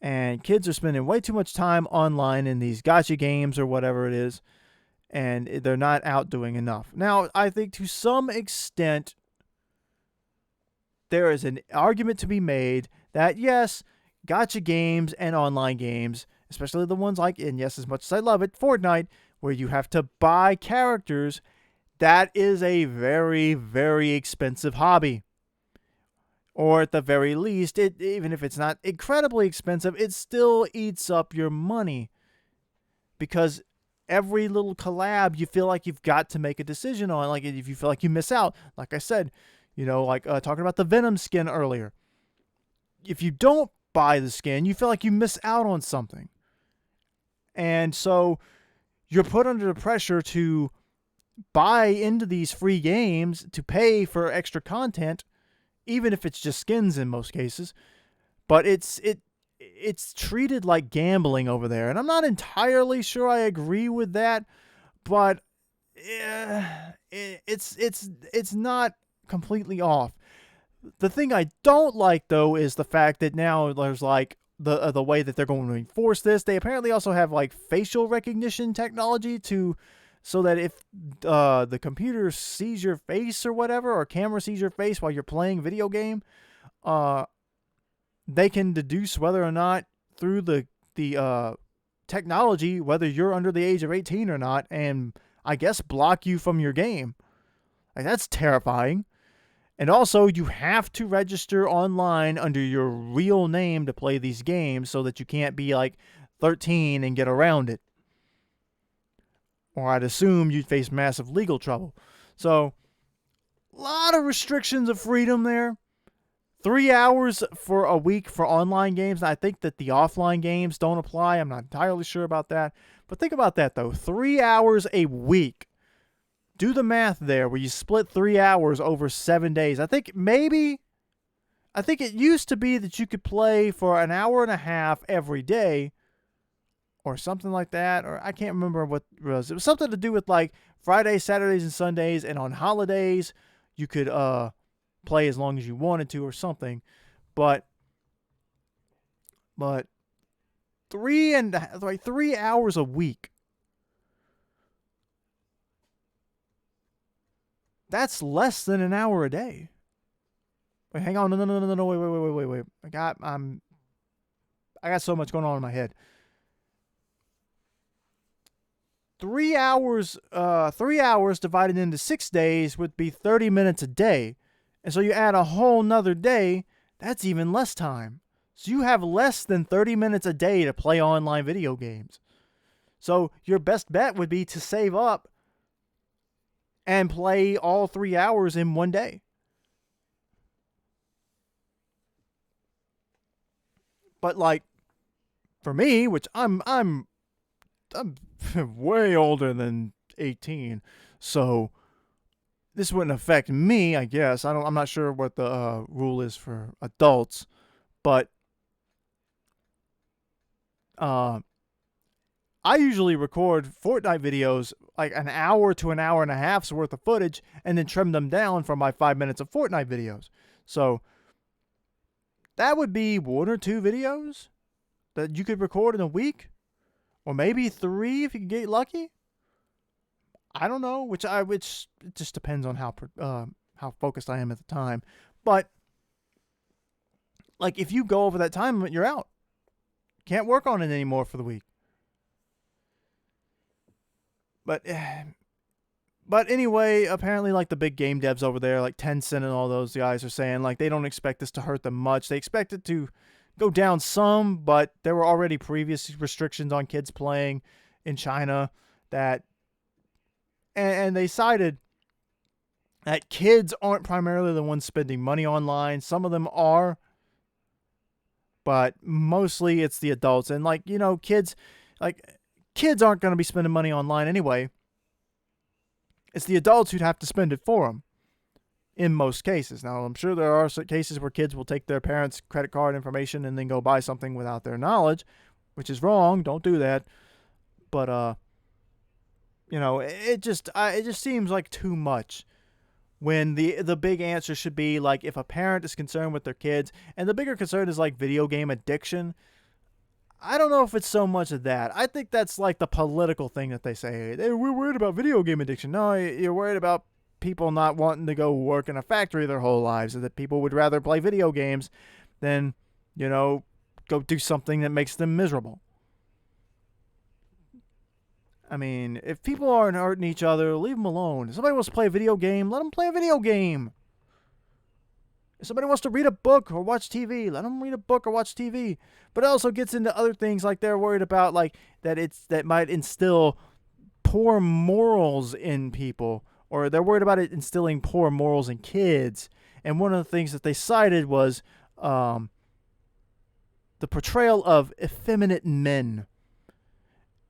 And kids are spending way too much time online in these gacha games or whatever it is. And they're not out doing enough. Now, I think to some extent, there is an argument to be made that, yes, gacha games and online games, especially the ones like, and yes, as much as I love it, Fortnite, where you have to buy characters, that is a very, very expensive hobby. Or at the very least, even if it's not incredibly expensive, it still eats up your money. Because every little collab, you feel like you've got to make a decision on. Like, if you feel like you miss out, like I said, like talking about the Venom skin earlier. If you don't buy the skin, you feel like you miss out on something. And so you're put under the pressure to buy into these free games, to pay for extra content, even if it's just skins in most cases. But it's treated like gambling over there, and I'm not entirely sure I agree with that, but it's not completely off. The thing I don't like, though, is the fact that now there's like the way that they're going to enforce this. They apparently also have like facial recognition technology so that if the computer sees your face or whatever, or camera sees your face while you're playing a video game, they can deduce whether or not through the technology whether you're under the age of 18 or not, and I guess block you from your game. Like, that's terrifying. And also, you have to register online under your real name to play these games, so that you can't be like 13 and get around it. Or I'd assume you'd face massive legal trouble. So, a lot of restrictions of freedom there. 3 hours for a week for online games. I think that the offline games don't apply. I'm not entirely sure about that. But think about that, though. 3 hours a week. Do the math there, where you split 3 hours over 7 days. I think it used to be that you could play for an hour and a half every day, or something like that, or I can't remember what it was. It was something to do with like Fridays, Saturdays, and Sundays, and on holidays you could play as long as you wanted to or something. But 3 hours a week. That's less than an hour a day. Wait, hang on, no, wait. I got so much going on in my head. 3 hours divided into 6 days would be 30 minutes a day. And so you add a whole nother day, that's even less time. So you have less than 30 minutes a day to play online video games. So your best bet would be to save up and play all 3 hours in one day. But like, for me, which I'm way older than 18, so this wouldn't affect me, I guess. I'm not sure what the rule is for adults, but I usually record Fortnite videos like an hour to an hour and a half's worth of footage, and then trim them down for my 5 minutes of Fortnite videos. So that would be 1 or 2 videos that you could record in a week, or maybe 3 if you can get lucky. I don't know, which it just depends on how focused I am at the time. But like, if you go over that time limit, you're out. Can't work on it anymore for the week. But anyway, apparently, like, the big game devs over there, like Tencent and all those guys, are saying like they don't expect this to hurt them much. They expect it to go down some, but there were already previous restrictions on kids playing in China that, and they cited that kids aren't primarily the ones spending money online. Some of them are, but mostly it's the adults. And like, like kids aren't going to be spending money online anyway. It's the adults who'd have to spend it for them in most cases. Now, I'm sure there are cases where kids will take their parents' credit card information and then go buy something without their knowledge, which is wrong. Don't do that. But it just seems like too much when the big answer should be like, if a parent is concerned with their kids, and the bigger concern is like video game addiction. I don't know if it's so much of that. I think that's like the political thing that they say. Hey, we're worried about video game addiction. No, you're worried about people not wanting to go work in a factory their whole lives, and that people would rather play video games than, go do something that makes them miserable. I mean, if people aren't hurting each other, leave them alone. If somebody wants to play a video game, let them play a video game. If somebody wants to read a book or watch TV, let them read a book or watch TV. But it also gets into other things, like they're worried about like that might instill poor morals in people, or they're worried about it instilling poor morals in kids. And one of the things that they cited was the portrayal of effeminate men.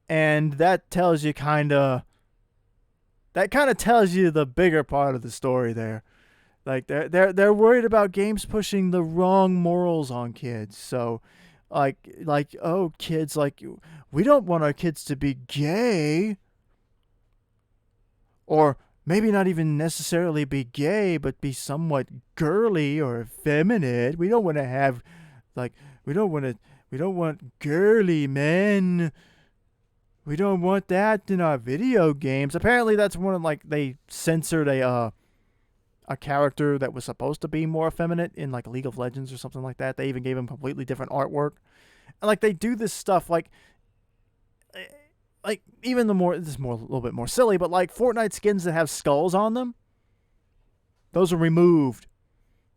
And that tells you tells you the bigger part of the story there. Like they're worried about games pushing the wrong morals on kids. So like oh, kids, like, we don't want our kids to be gay, or maybe not even necessarily be gay, but be somewhat girly or effeminate. We don't want to have we don't want girly men. We don't want that in our video games. Apparently that's one of, they censored a character that was supposed to be more effeminate in like League of Legends or something like that. They even gave him completely different artwork. And like they do this stuff like even this is a little bit more silly, but like Fortnite skins that have skulls on them, those are removed.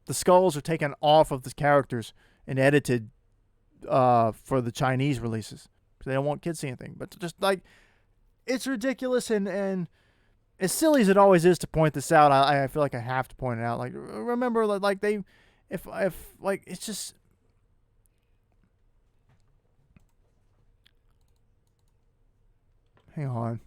The skulls are taken off of the characters and edited for the Chinese releases. They don't want kids seeing anything. But just like, it's ridiculous, and as silly as it always is to point this out, I feel like I have to point it out. Like, remember, like if like, it's just, hang on.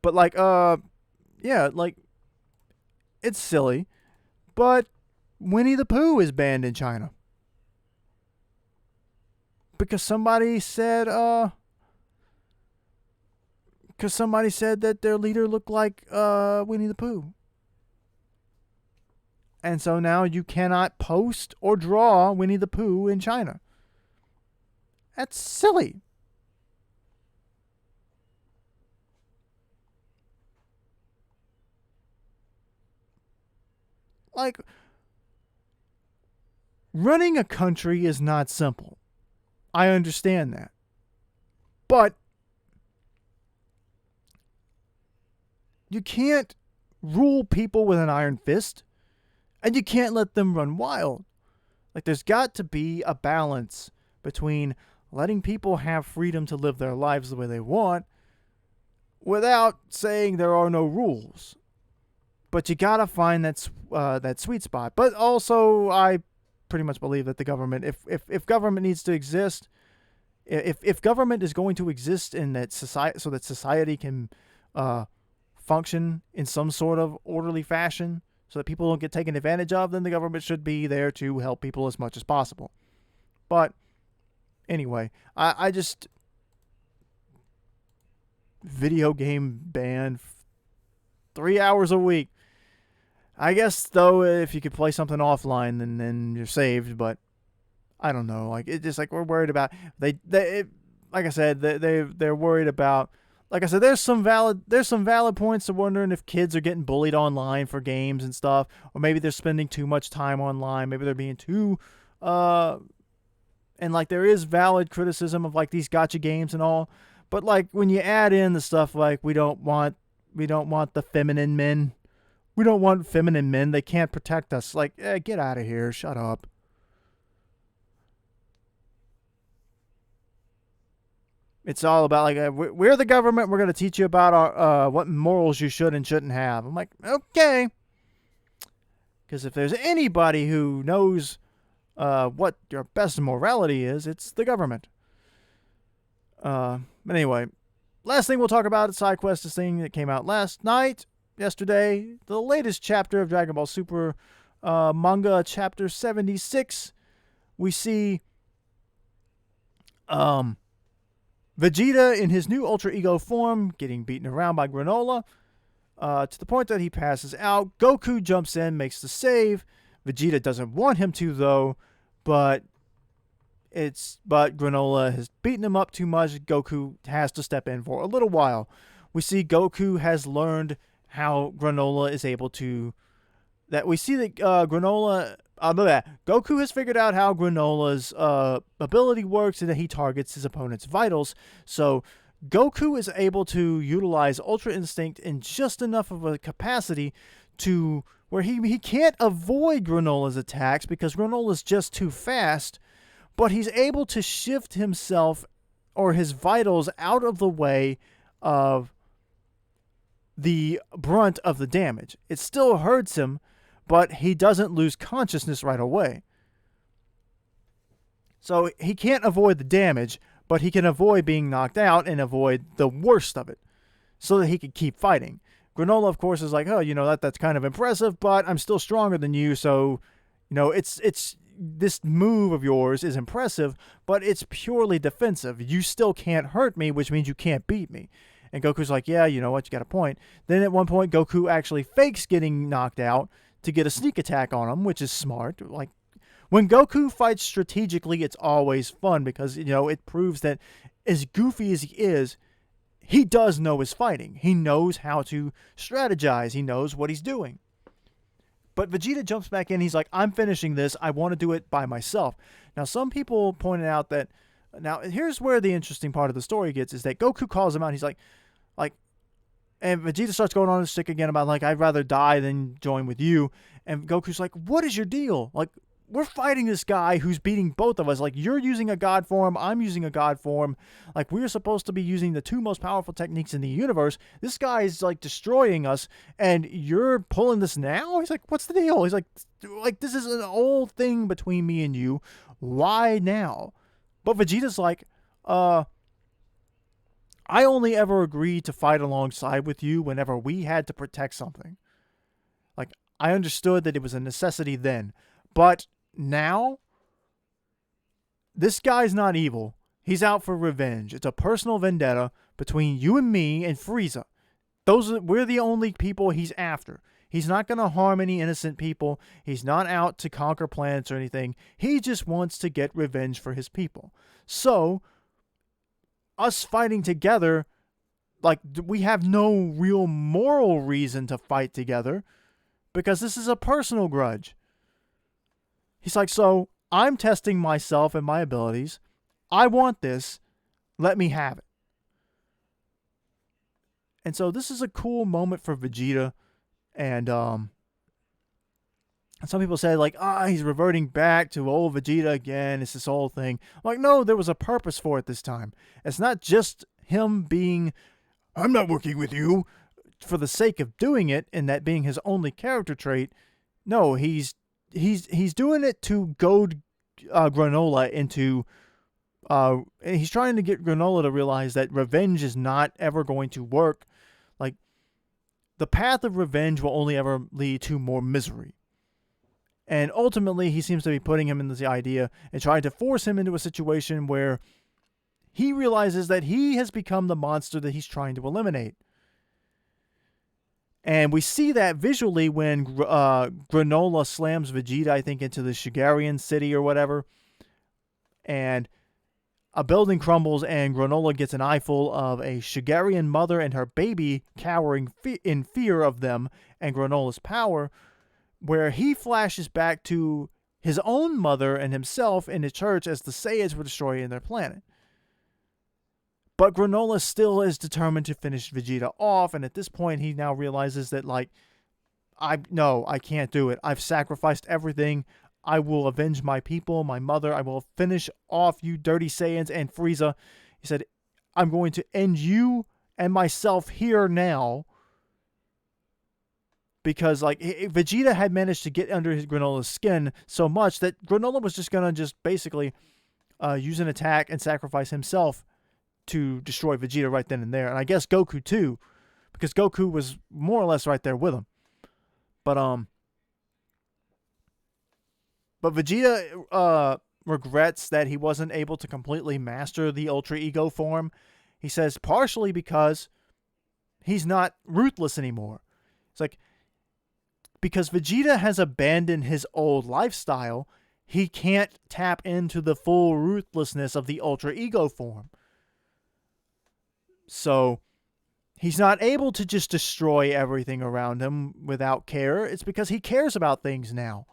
But like, yeah, like, it's silly, but Winnie the Pooh is banned in China because somebody said that their leader looked like Winnie the Pooh. And so now you cannot post or draw Winnie the Pooh in China. That's silly. Like, running a country is not simple. I understand that. But you can't rule people with an iron fist, and you can't let them run wild. Like, there's got to be a balance between letting people have freedom to live their lives the way they want without saying there are no rules. But you gotta find that sweet spot. But also, I pretty much believe that the government, if government needs to exist, if government is going to exist in that society, so that society can function in some sort of orderly fashion, so that people don't get taken advantage of, then the government should be there to help people as much as possible. But anyway, I just, video game ban 3 hours a week. I guess, though, if you could play something offline, then you're saved. But I don't know. Like, it's just like, we're worried about like I said, they're worried about. Like I said, there's some valid points to wondering if kids are getting bullied online for games and stuff, or maybe they're spending too much time online. Maybe they're being too and like there is valid criticism of like these gacha games and all. But like when you add in the stuff like we don't want the feminine men. We don't want feminine men. They can't protect us. Like, get out of here. Shut up. It's all about like we're the government. We're going to teach you about our what morals you should and shouldn't have. I'm like, okay, because if there's anybody who knows what your best morality is, it's the government. But anyway, last thing we'll talk about is side quest, this thing that came out yesterday, the latest chapter of Dragon Ball Super manga, chapter 76. We see Vegeta in his new Ultra Ego form getting beaten around by Granola to the point that he passes out. Goku jumps in, makes the save. Vegeta doesn't want him to, though, but Granola has beaten him up too much. Goku has to step in for a little while. We see Goku has learned how Granola is able to... we see that Goku has figured out how Granola's ability works and that he targets his opponent's vitals. So Goku is able to utilize Ultra Instinct in just enough of a capacity to where he can't avoid Granola's attacks because Granola's just too fast, but he's able to shift himself or his vitals out of the way of the brunt of the damage. It still hurts him, but he doesn't lose consciousness right away. So he can't avoid the damage, but he can avoid being knocked out and avoid the worst of it so that he can keep fighting. Granola, of course, is like, oh, that's kind of impressive, but I'm still stronger than you, so, it's this move of yours is impressive, but it's purely defensive. You still can't hurt me, which means you can't beat me. And Goku's like, yeah, you know what, you got a point. Then at one point, Goku actually fakes getting knocked out to get a sneak attack on him, which is smart. Like, when Goku fights strategically, it's always fun because, it proves that as goofy as he is, he does know his fighting. He knows how to strategize. He knows what he's doing. But Vegeta jumps back in. He's like, I'm finishing this. I want to do it by myself. Now, some people pointed out that... Now, here's where the interesting part of the story gets, is that Goku calls him out. He's like... And Vegeta starts going on his stick again about, I'd rather die than join with you. And Goku's like, what is your deal? We're fighting this guy who's beating both of us. You're using a god form, I'm using a god form. We're supposed to be using the two most powerful techniques in the universe. This guy is, destroying us, and you're pulling this now? He's like, what's the deal? He's like, this is an old thing between me and you. Why now? But Vegeta's like, I only ever agreed to fight alongside with you whenever we had to protect something. I understood that it was a necessity then. But now, this guy's not evil. He's out for revenge. It's a personal vendetta between you and me and Frieza. We're the only people he's after. He's not going to harm any innocent people. He's not out to conquer planets or anything. He just wants to get revenge for his people. So, us fighting together, we have no real moral reason to fight together because this is a personal grudge. He's like, so I'm testing myself and my abilities. I want this. Let me have it. And so this is a cool moment for Vegeta. And some people say, he's reverting back to old Vegeta again. It's this whole thing. No, there was a purpose for it this time. It's not just him being, I'm not working with you, for the sake of doing it, and that being his only character trait. No, he's doing it to goad Granola into... he's trying to get Granola to realize that revenge is not ever going to work. The path of revenge will only ever lead to more misery. And ultimately, he seems to be putting him in the idea and trying to force him into a situation where he realizes that he has become the monster that he's trying to eliminate. And we see that visually when Granola slams Vegeta, I think, into the Shigarian city or whatever. And a building crumbles and Granola gets an eyeful of a Shigarian mother and her baby cowering in fear of them and Granola's power, where he flashes back to his own mother and himself in the church as the Saiyans were destroying their planet. But Granola still is determined to finish Vegeta off, and at this point he now realizes that, I can't do it. I've sacrificed everything. I will avenge my people, my mother. I will finish off you dirty Saiyans and Frieza. He said, I'm going to end you and myself here now. Because, like, Vegeta had managed to get under his Granola's skin so much that Granola was just going to just basically use an attack and sacrifice himself to destroy Vegeta right then and there. And I guess Goku, too, because Goku was more or less right there with him. But Vegeta regrets that he wasn't able to completely master the Ultra Ego form. He says partially because he's not ruthless anymore. It's like, because Vegeta has abandoned his old lifestyle, he can't tap into the full ruthlessness of the Ultra Ego form. So he's not able to just destroy everything around him without care. It's because he cares about things now.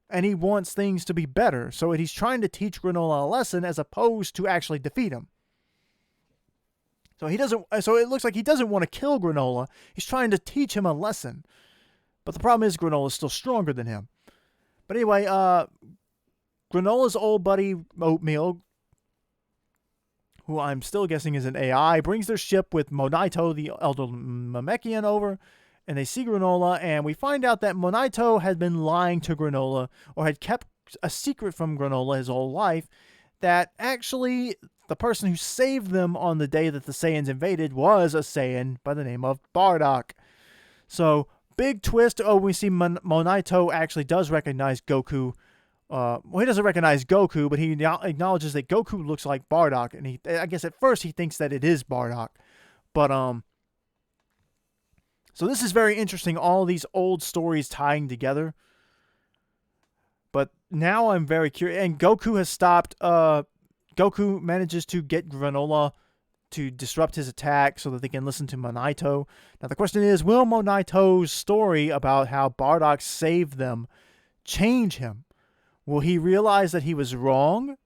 And he wants things to be better. So he's trying to teach Granola a lesson as opposed to actually defeat him. So it looks like he doesn't want to kill Granola. He's trying to teach him a lesson. But the problem is Granola's still stronger than him. But anyway, Granola's old buddy Oatmeal, who I'm still guessing is an AI, brings their ship with Monaito, the Elder Namekian, over. And they see Granola, and we find out that Monaito had been lying to Granola, or had kept a secret from Granola his whole life, that actually the person who saved them on the day that the Saiyans invaded was a Saiyan by the name of Bardock. So, big twist. Oh, we see Monaito actually does recognize Goku. Well, he doesn't recognize Goku, but he acknowledges that Goku looks like Bardock. And I guess at first he thinks that it is Bardock. But, so this is very interesting, all these old stories tying together. But now I'm very curious. And Goku has stopped. Goku manages to get Granola to disrupt his attack so that they can listen to Monaito. Now the question is, will Monaito's story about how Bardock saved them change him? Will he realize that he was wrong?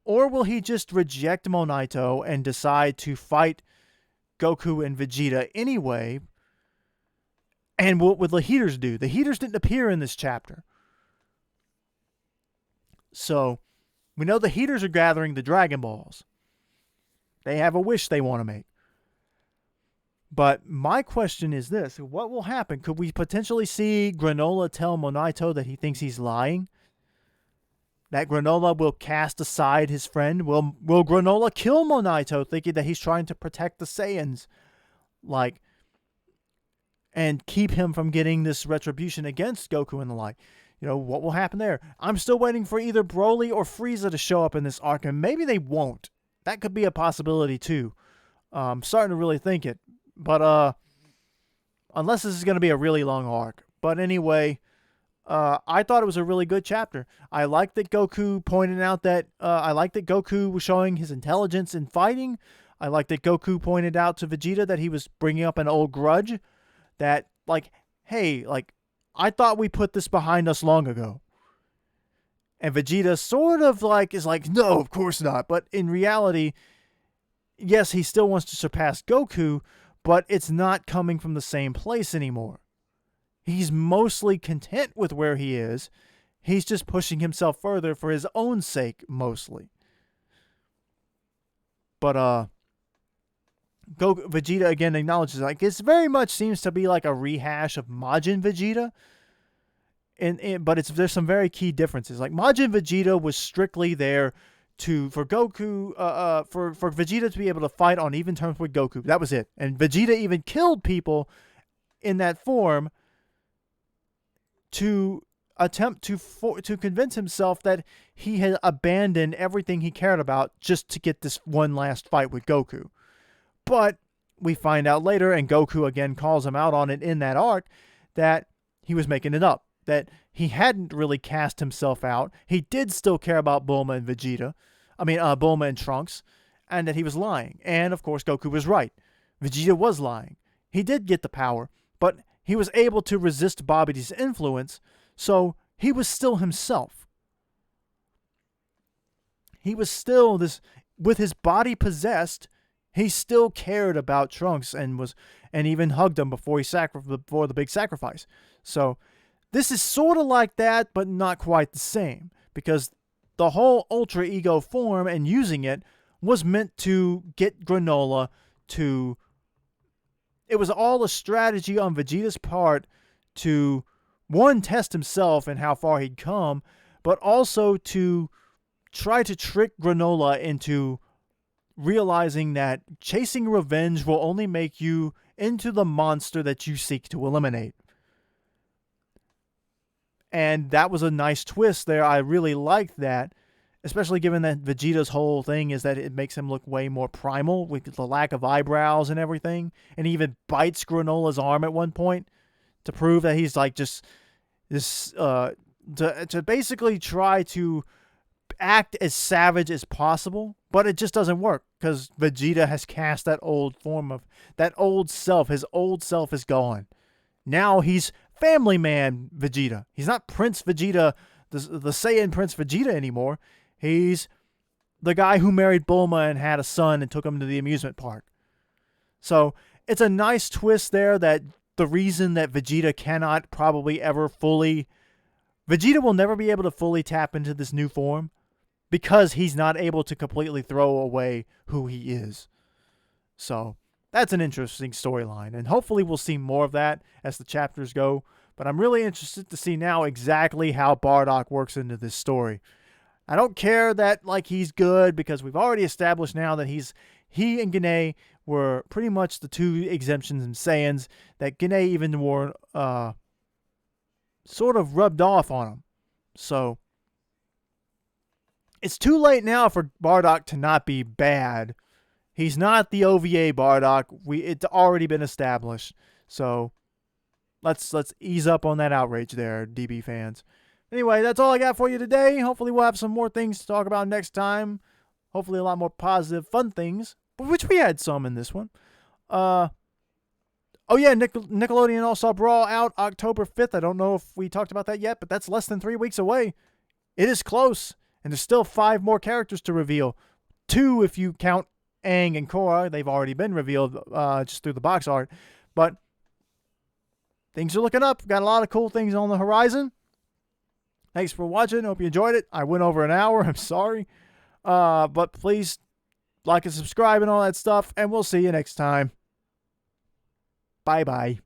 Or will he just reject Monaito and decide to fight Goku and Vegeta anyway? And what would the Heaters do? The Heaters didn't appear in this chapter. So, we know the Heaters are gathering the Dragon Balls. They have a wish they want to make. But my question is this. What will happen? Could we potentially see Granola tell Monaito that he thinks he's lying? That Granola will cast aside his friend? Will Granola kill Monaito thinking that he's trying to protect the Saiyans? And keep him from getting this retribution against Goku and the like. You know, what will happen there? I'm still waiting for either Broly or Frieza to show up in this arc, and maybe they won't. That could be a possibility, too. I'm starting to really think it. But, unless this is going to be a really long arc. But anyway, I thought it was a really good chapter. I like that Goku pointed out that, I like that Goku was showing his intelligence in fighting. I like that Goku pointed out to Vegeta that he was bringing up an old grudge. That, hey, I thought we put this behind us long ago. And Vegeta sort of, is no, of course not. But in reality, yes, he still wants to surpass Goku, but it's not coming from the same place anymore. He's mostly content with where he is. He's just pushing himself further for his own sake, mostly. But, Vegeta again acknowledges this very much seems to be like a rehash of Majin Vegeta, but there's some very key differences. Majin Vegeta was strictly there for Goku, for Vegeta to be able to fight on even terms with Goku. That was it. And Vegeta even killed people in that form to attempt to convince himself that he had abandoned everything he cared about just to get this one last fight with Goku. But we find out later, and Goku again calls him out on it in that arc, that he was making it up. That he hadn't really cast himself out. He did still care about Bulma and Vegeta. Bulma and Trunks. And that he was lying. And, of course, Goku was right. Vegeta was lying. He did get the power, but he was able to resist Babidi's influence, so he was still himself. He was still this, with his body possessed. He still cared about Trunks and even hugged him before the big sacrifice. So this is sort of like that, but not quite the same, because the whole Ultra Ego form and using it was meant to get Granola to... It was all a strategy on Vegeta's part to, one, test himself and how far he'd come, but also to try to trick Granola into realizing that chasing revenge will only make you into the monster that you seek to eliminate. And that was a nice twist there. I really liked that, especially given that Vegeta's whole thing is that it makes him look way more primal with the lack of eyebrows and everything. And he even bites Granola's arm at one point to prove that he's like just this, to basically try to act as savage as possible, but it just doesn't work because Vegeta has cast that old form of that old self. His old self is gone. Now he's Family Man Vegeta. He's not Prince Vegeta, the Saiyan Prince Vegeta anymore. He's the guy who married Bulma and had a son and took him to the amusement park. So it's a nice twist there that the reason that Vegeta cannot probably ever fully... Vegeta will never be able to fully tap into this new form because he's not able to completely throw away who he is. So that's an interesting storyline, and hopefully we'll see more of that as the chapters go. But I'm really interested to see now exactly how Bardock works into this story. I don't care that like he's good because we've already established now that he and Gane were pretty much the two exemptions in Saiyans, that Gane even were sort of rubbed off on him. So it's too late now for Bardock to not be bad. He's not the OVA Bardock. It's already been established. So let's ease up on that outrage there, DB fans. Anyway, that's all I got for you today. Hopefully we'll have some more things to talk about next time. Hopefully a lot more positive, fun things, which we had some in this one. Oh yeah, Nickelodeon All-Star Brawl out October 5th. I don't know if we talked about that yet, but that's less than 3 weeks away. It is close, and there's still 5 more characters to reveal. 2 if you count Aang and Korra. They've already been revealed just through the box art. But things are looking up. Got a lot of cool things on the horizon. Thanks for watching. Hope you enjoyed it. I went over an hour. I'm sorry. But please like and subscribe and all that stuff, and we'll see you next time. Bye-bye.